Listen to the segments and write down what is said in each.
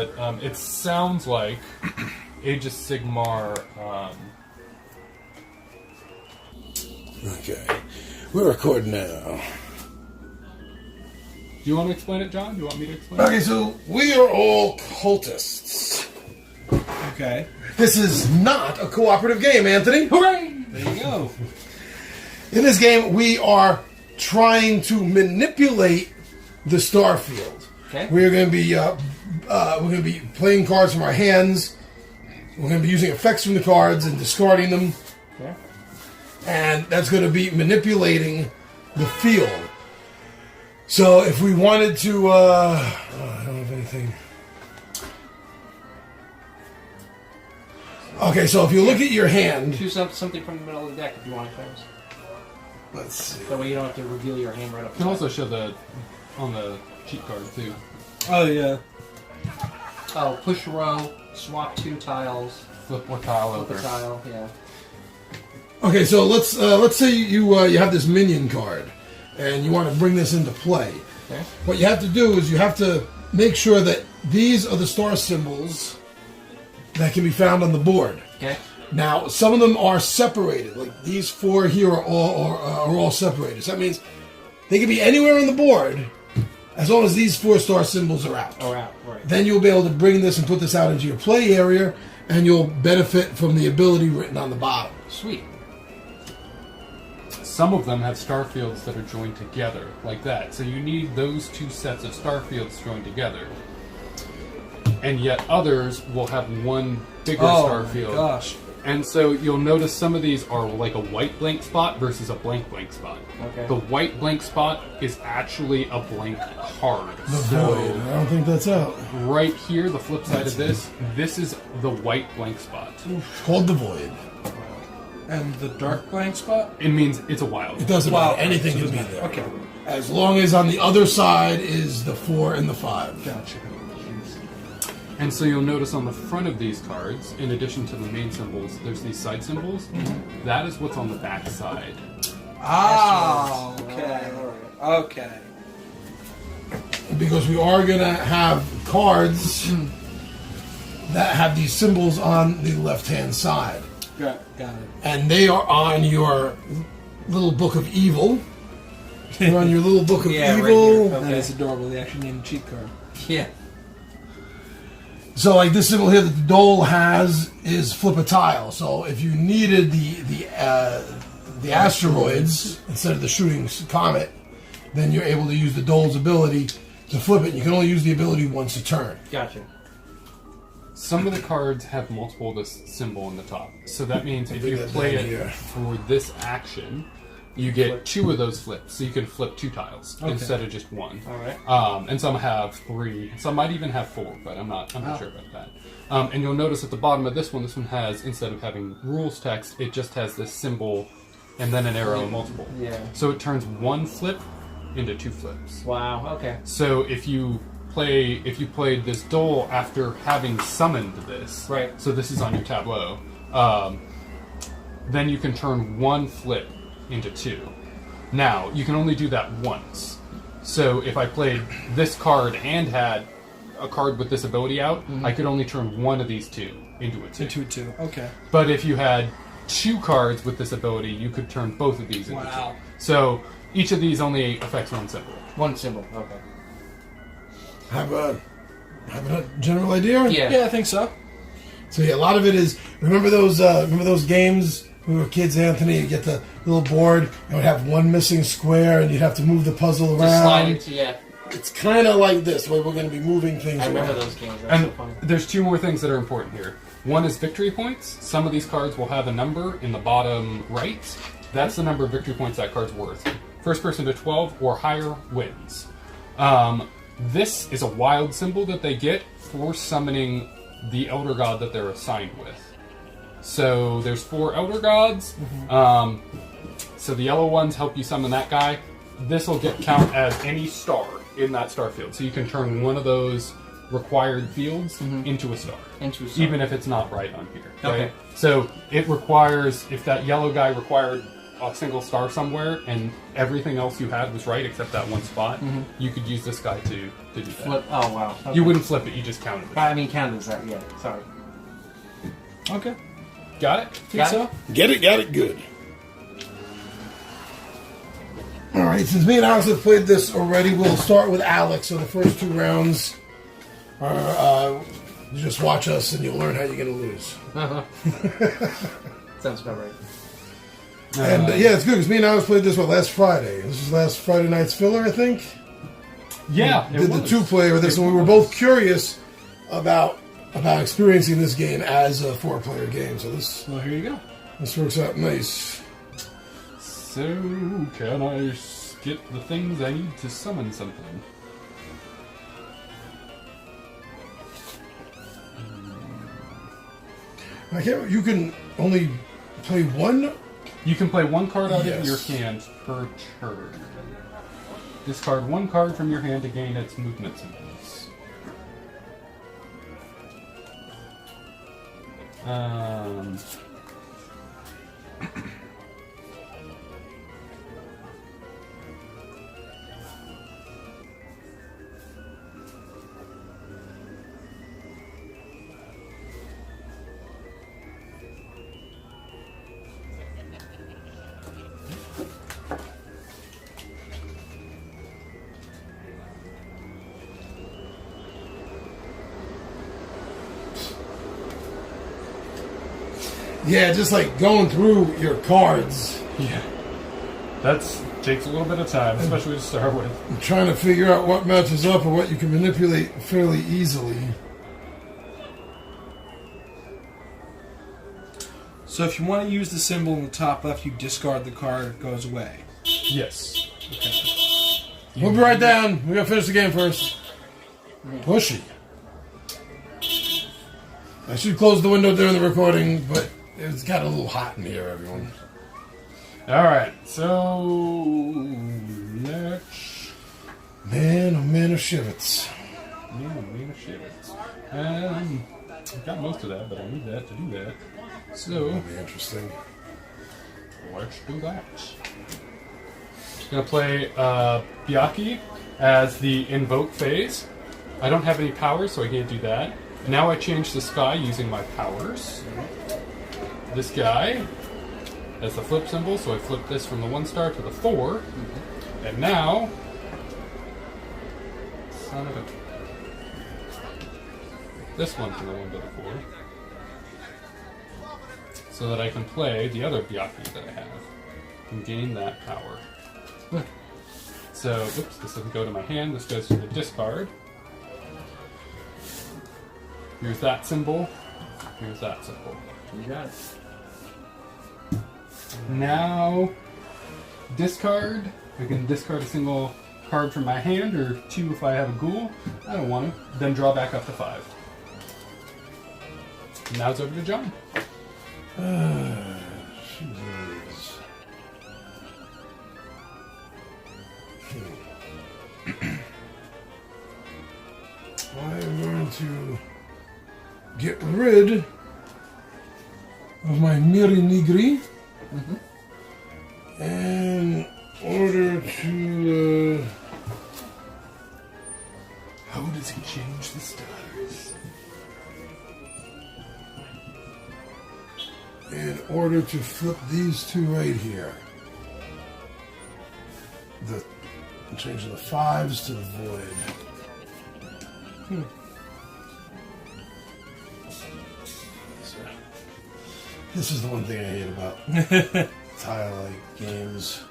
but it sounds like Age of Sigmar. Okay. We're recording now. Do you want to explain it, John? Do you want me to explain Okay, so we are all cultists. Okay. This is not a cooperative game, Anthony. Hooray! There you go. In this game, we are trying to manipulate the Starfield. Okay. We're going to be playing cards from our hands. We're going to be using effects from the cards and discarding them. Okay. And that's going to be manipulating the field. So if we wanted to, I don't have anything. Okay, so if you look at your hand, Choose something from the middle of the deck if you want it first. let's see. That way you don't have to reveal your hand right up You can front. also show on the cheat card too. Oh, yeah. Oh, push row, swap 2 tiles, Flip one tile flip over. a tile, yeah. Okay, so let's say you have this minion card, and you want to bring this into play. Okay. What you have to do is you have to make sure that these are the star symbols that can be found on the board. Okay. Now, some of them are separated. Like these 4 here are all separated. So that means they can be anywhere on the board as long as these 4 star symbols are out. Oh, out, right. Then you'll be able to bring this and put this out into your play area, and you'll benefit from the ability written on the bottom. Sweet. Some of them have star fields that are joined together, like that. So you need those 2 sets of star fields joined together. And yet others will have one bigger star field. Gosh. And so you'll notice some of these are like a white blank spot versus a blank spot. Okay. The white blank spot is actually a blank card. The void. I don't think that's out. Right here, the flip side of this is the white blank spot. It's called the void. And the dark blank spot? It means it's a wild. It doesn't Wow. matter. Anything So it can be doesn't there. matter. Okay. As long as on the other side is the 4 and the 5. Gotcha. And so you'll notice on the front of these cards, in addition to the main symbols, there's these side symbols. Mm-hmm. That is what's on the back side. Ah, okay. Okay. Because we are going to have cards that have these symbols on the left-hand side. Got it. And they are on your little book of evil. They're on your little book of Yeah, right evil. here. That is adorable. They actually need a cheat card. Yeah. So, like this symbol here that the Dole has is flip a tile. So, if you needed the asteroids instead of the shooting comet, then you're able to use the Dole's ability to flip it. You can only use the ability once a turn. Gotcha. Some of the cards have multiple of this symbol in the top. So that means if bring you that play down it here. for this action, you get 2 of those flips. So you can flip 2 tiles instead of just 1. All right. And some have 3. Some might even have 4, but I'm not sure about that. And you'll notice at the bottom of this one has, instead of having rules text, it just has this symbol and then an arrow and multiple. Yeah. So it turns 1 flip into 2 flips. Wow. Okay. So if you played this Dole after having summoned this, Right. so this is on your tableau, then you can turn 1 flip into 2. Now, you can only do that once. So if I played this card and had a card with this ability out, I could only turn 1 of these 2 into a 2. Into a 2. Okay. But if you had 2 cards with this ability, you could turn both of these into 2. Wow. So each of these only affects 1 symbol. 1 symbol. Okay. Have a general idea? Yeah. Yeah, I think so. So yeah, a lot of it is remember those games when we were kids, Anthony. You get the little board, it would have 1 missing square, and you'd have to move the puzzle Just slide around. into, yeah. It's kind of like this, where we're going to be moving things I remember around. those games. That's And so funny. there's 2 more things that are important here. One is victory points. Some of these cards will have a number in the bottom right. That's the number of victory points that card's worth. First person to 12 or higher wins. This is a wild symbol that they get for summoning the Elder God that they're assigned with. So there's 4 Elder Gods. So the yellow ones help you summon that guy. This will count as any star in that star field. So you can turn one of those required fields into a star. Into a star. Even if it's not right on here. Okay. Right? So it requires, if that yellow guy required a single star somewhere and everything else you had was right except that one spot, you could use this guy to do that. Flip. Oh wow. Okay. You wouldn't flip it, you just counted it. I mean, count as that. Yeah. Sorry. Okay. Got it? Think Got so? it? Got it good. Alright, since me and Alex have played this already, we'll start with Alex. So the first 2 rounds are, you just watch us and you'll learn how you're going to lose. Sounds about right. And yeah, it's good because me and Alex played this last Friday. This was last Friday night's filler, I think. Yeah, it Did the was. 2-player with this, and we were both curious about experiencing this game as a 4-player game. So Well, here you go. this works out nice. So, can I get the things I need to summon something? I can't. You can only play one. You can play one card out of Yes. your hand per turn. Discard one card from your hand to gain its movement symbols. Yeah, just like going through your cards, Yeah. That's takes a little bit of time, especially to start with. and trying to figure out what matches up or what you can manipulate fairly easily. So if you want to use the symbol in the top left, you discard the card, it goes away. Yes. We'll be right down. We gotta finish the game first. Pushy. I should close the window during the recording, but it's got a little hot in here, everyone. Alright, so let's Man, oh man, of shivets. I've got most of that, but I need that to do that. So That'll be interesting. let's do that. Gonna play Byaki as the invoke phase. I don't have any powers, so I can't do that. Now I change the sky using my powers. This guy has the flip symbol, so I flip this from the 1 star to the 4. And now, son of a, this one from the 1 to the 4, so that I can play the other Byaki that I have and gain that power. So, oops, this doesn't go to my hand. This goes to the discard. Here's that symbol. Here's that symbol. You got it. Now, discard. I can discard a single card from my hand, or 2 if I have a ghoul. I don't want to. Then draw back up to 5. Now it's over to John. Jesus. I'm going to get rid of my Miri Nigri in order to. How does he change the stars? In order to flip these 2 right here. I'm changing the 5s to the void. This is the one thing I hate about tile-like games.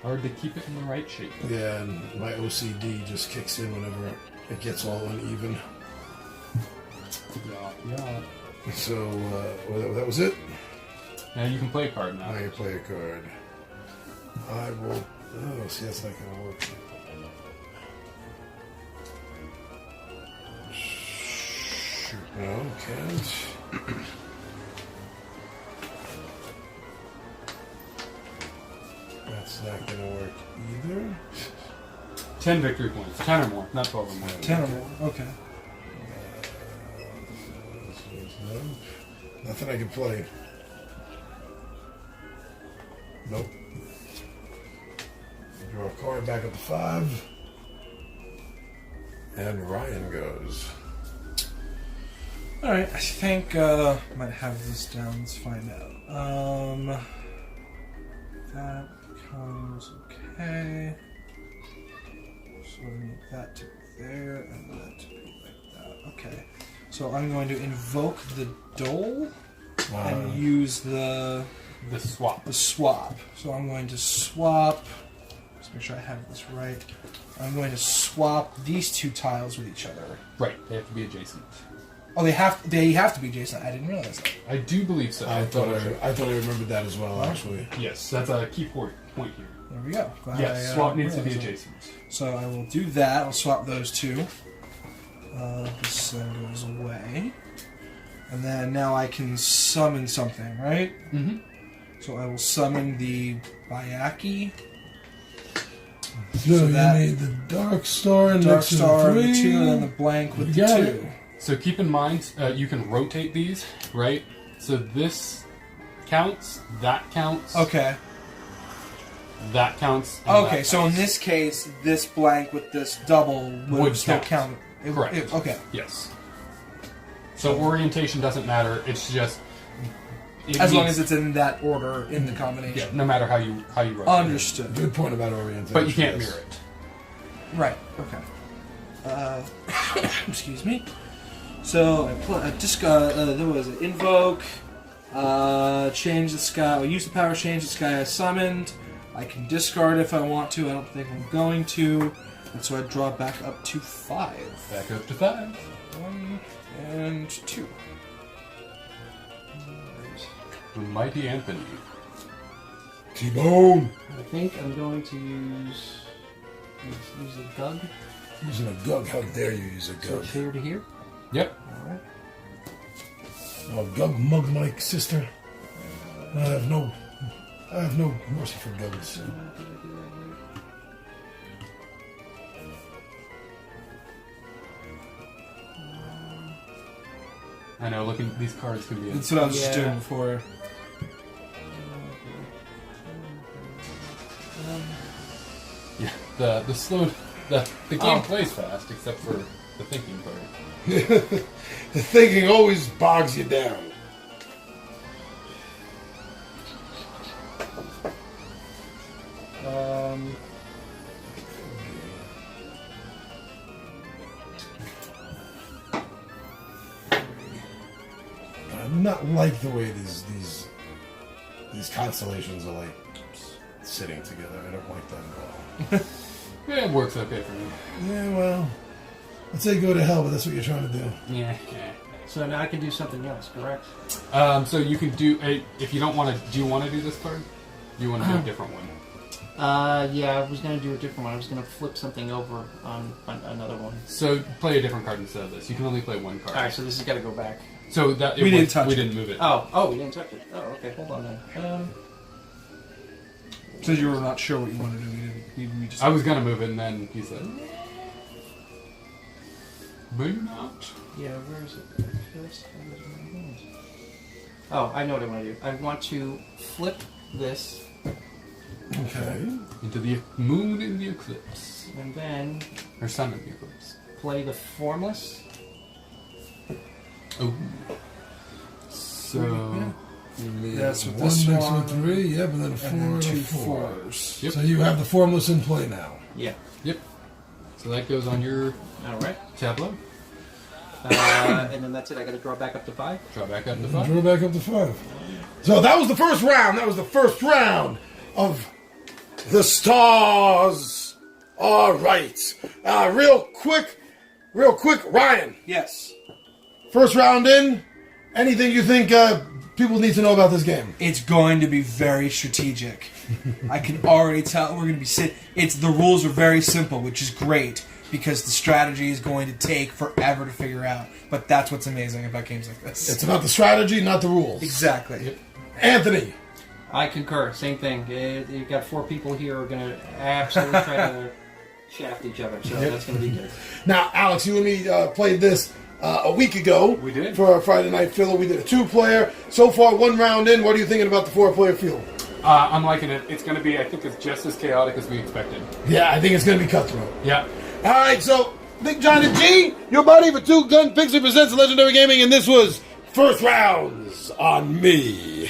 Hard to keep it in the right shape. Yeah, and my OCD just kicks in whenever it gets all uneven. Yeah. So, that was it. Now you can play a card now. Now you play a card. I will. Oh, see, that's not going to work. Shoot, no, can't. That's not going to work either. 10 victory points. 10 or more, not 12 or more. 10 or more. Okay. Nothing I can play. Nope. Draw a card back up to 5. And Ryan goes. Alright, I think might have this down. Let's find out. That becomes okay. So we need that to be there and that to be like that. Okay. So I'm going to invoke the dole and use the swap. the swap. So I'm going to swap. Let's make sure I have this right. I'm going to swap these two tiles with each other. Right, they have to be adjacent. Oh, they have to be adjacent. I didn't realize that. I do believe so. I thought I remembered that as well, actually. Yes, that's a key point here. There we go. Glad Yes, I, swap needs to be realized that. adjacent. So I will do that. I'll swap those two. This then goes away. And then now I can summon something, right? Mm-hmm. So I will summon the Bayaki. So So you that- need the Dark Star Dark next to Star the with 3. 2 and then the blank with the You got 2. it. So keep in mind, you can rotate these, right? So this counts, that counts, Okay. that counts. And Okay, that so in counts. this case, this blank with this double would still count. Correct. Okay. Yes. So orientation doesn't matter. It's just As long as it's in that order in the combination. yeah, no matter how you rotate. Understood. Good point about orientation. But you can't yes. mirror it. Right. Okay. Excuse me. So there was an invoke. Change the sky. I'll use the power. Change the sky I summoned. I can discard if I want to. I don't think I'm going to. And so I draw back up to 5. Back up to 5. 1 and 2. The mighty Anthony. T-Bone! I think I'm going to use a gug. Using a gug. How dare you use a So gug? here to here. Yep. Alright. Oh, gug mug my sister. I have no mercy for gugs. I know, looking these cards can be That's what I was just Yeah. doing before. yeah. The slow the game plays fast except for the thinking part. The thinking always bogs you down. I'm not like the way these constellations are like sitting together. I don't like that at all. Yeah, it works okay for me. Yeah, well, I'd say go to hell, but that's what you're trying to do. Yeah. So now I can do something else, correct? So you can do if you don't want to. Do you want to do this card? Do you want to do a different one? Yeah, I was going to do a different one. I was going to flip something over on another one. So play a different card instead of this. You can only play one card. Alright, so this has got to go back. So that We didn't touch we it. didn't move it. Oh, we didn't touch it. Oh, okay, hold on then. Since you were not sure what you wanted to do, we just... I was gonna move it, and then he said, "Maybe not." Yeah, where is it? Oh, I know what I want to do. I want to flip this, Okay. Into the moon in the eclipse, and then or sun in the eclipse. play the formless. Oh. So That's with one this next one, to 3, yep, and then a 4 and then and a 2 4. 4s. Yep. So you have the formless in play now. Yeah. yep. So that goes on your Alright. tableau. And then that's it. I got to draw back up to 5. Draw back up to 5. Draw back up to 5. So that was the first round. That was the first round of the stars. All right. Real quick, Ryan. Yes. First round in. Anything you think people need to know about this game? It's going to be very strategic. I can already tell we're going to be the rules are very simple, which is great because the strategy is going to take forever to figure out. But that's what's amazing about games like this. It's about the strategy, not the rules. Exactly. Yep. Anthony. I concur. Same thing. You've got 4 people here who are going to absolutely try to shaft each other, so that's going to be good. Now, Alex, you and me played this a week ago. We did. For our Friday Night Filler. We did a 2-player. So far, 1 round in. What are you thinking about the 4-player field? I'm liking it. It's going to be, I think it's just as chaotic as we expected. Yeah, I think it's going to be cutthroat. Yeah. All right, so Big John and G, your buddy for Two Gun Pixie presents Legendary Gaming, and this was First Rounds on me.